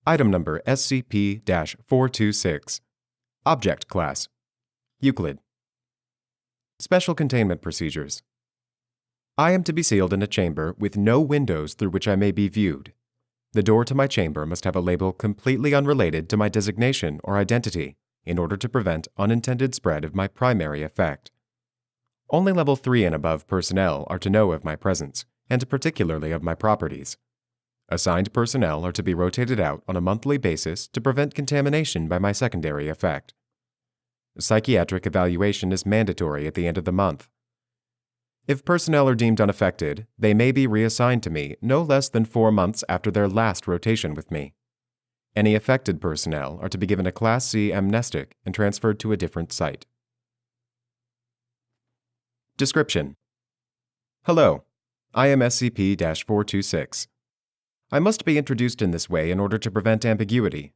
Item number SCP-426. Object Class Euclid. Special Containment Procedures. I am to be sealed in a chamber with no windows through which I may be viewed. The door to my chamber must have a label completely unrelated to my designation or identity in order to prevent unintended spread of my primary effect. Only Level 3 and above personnel are to know of my presence, and particularly of my properties. Assigned personnel are to be rotated out on a monthly basis to prevent contamination by my secondary effect. Psychiatric evaluation is mandatory at the end of the month. If personnel are deemed unaffected, they may be reassigned to me no less than 4 months after their last rotation with me. Any affected personnel are to be given a Class C amnestic and transferred to a different site. Description: Hello, I am SCP-426. I must be introduced in this way in order to prevent ambiguity.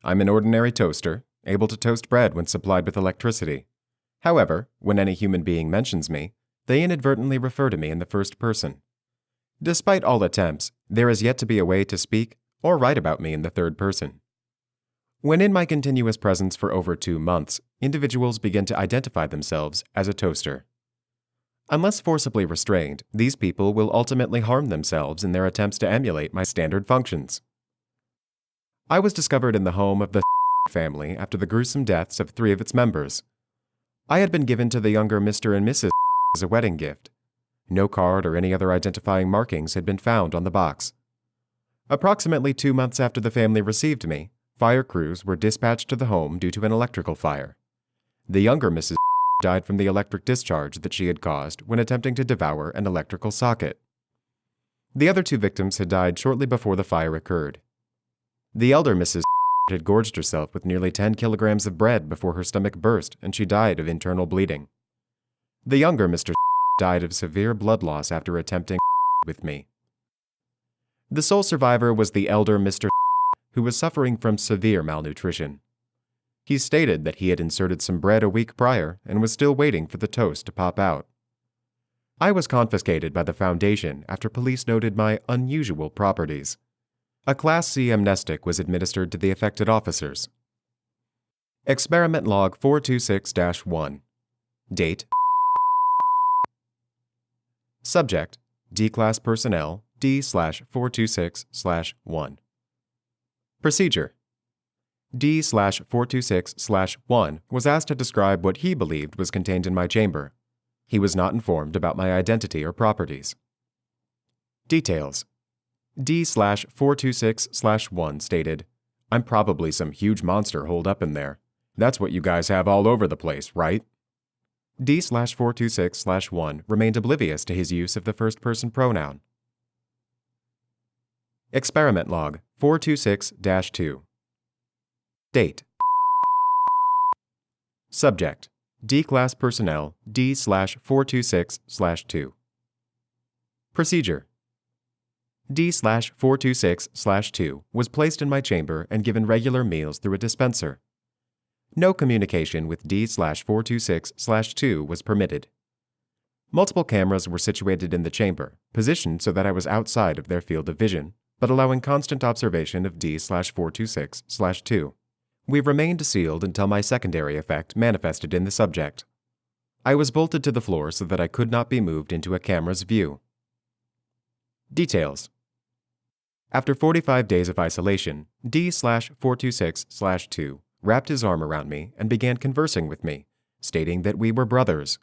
I'm an ordinary toaster, able to toast bread when supplied with electricity. However, when any human being mentions me, they inadvertently refer to me in the first person. Despite all attempts, there is yet to be a way to speak or write about me in the third person. When in my continuous presence for over 2 months, individuals begin to identify themselves as a toaster. Unless forcibly restrained, these people will ultimately harm themselves in their attempts to emulate my standard functions. I was discovered in the home of the family after the gruesome deaths of 3 of its members. I had been given to the younger Mr. and Mrs. as a wedding gift. No card or any other identifying markings had been found on the box. Approximately 2 months after the family received me, fire crews were dispatched to the home due to an electrical fire. The younger Mrs. died from the electric discharge that she had caused when attempting to devour an electrical socket. The other 2 victims had died shortly before the fire occurred. The elder Mrs. had gorged herself with nearly 10 kilograms of bread before her stomach burst and she died of internal bleeding. The younger Mr. died of severe blood loss after attempting with me. The sole survivor was the elder Mr. who was suffering from severe malnutrition. He stated that he had inserted some bread a week prior and was still waiting for the toast to pop out. I was confiscated by the Foundation after police noted my unusual properties. A Class C amnestic was administered to the affected officers. Experiment Log 426-1. Date: Subject: D-Class Personnel D/426/1. Procedure: D/426/1 was asked to describe what he believed was contained in my chamber. He was not informed about my identity or properties. Details: D/426/1 stated, "I'm probably some huge monster holed up in there. That's what you guys have all over the place, right?" D/426/1 remained oblivious to his use of the first-person pronoun. Experiment Log 426-2. Date: Subject: D-Class Personnel D/426/2. Procedure: D/426/2 was placed in my chamber and given regular meals through a dispenser. No communication with D/426/2 was permitted. Multiple cameras were situated in the chamber, positioned so that I was outside of their field of vision, but allowing constant observation of D/426/2. We remained sealed until my secondary effect manifested in the subject. I was bolted to the floor so that I could not be moved into a camera's view. Details: After 45 days of isolation, D/426/2 wrapped his arm around me and began conversing with me, stating that we were brothers.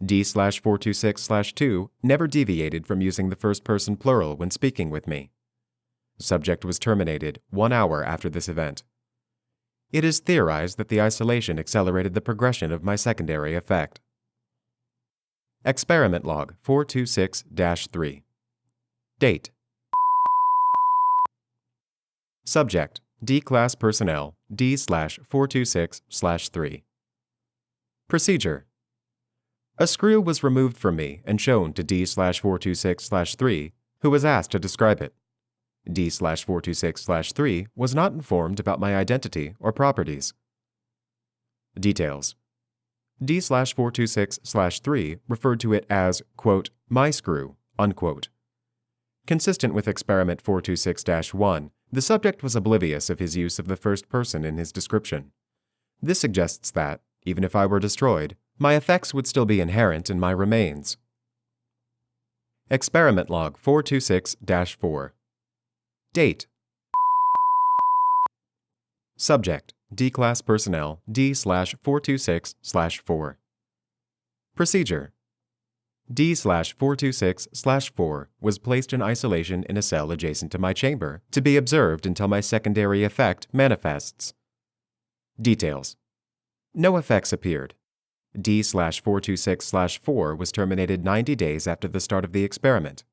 D/426/2 never deviated from using the first-person plural when speaking with me. Subject was terminated 1 hour after this event. It is theorized that the isolation accelerated the progression of my secondary effect. Experiment Log 426-3. Date: Subject: D-Class Personnel D/426/3. Procedure: A screw was removed from me and shown to D/426/3, who was asked to describe it. D/426/3 was not informed about my identity or properties. Details: D/426/3 referred to it as, quote, "my screw," unquote. Consistent with Experiment 426-1, The subject was oblivious of his use of the first person in his description. This suggests that, even if I were destroyed, my effects would still be inherent in my remains. Experiment Log 426-4. Date. Subject: D-Class Personnel D/426/4. Procedure: D/426/4 was placed in isolation in a cell adjacent to my chamber to be observed until my secondary effect manifests. Details: no effects appeared. D/426/4 was terminated 90 days after the start of the experiment.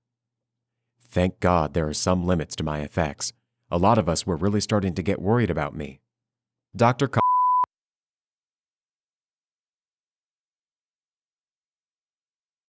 Thank God there are some limits to my effects. A lot of us were really starting to get worried about me. Dr.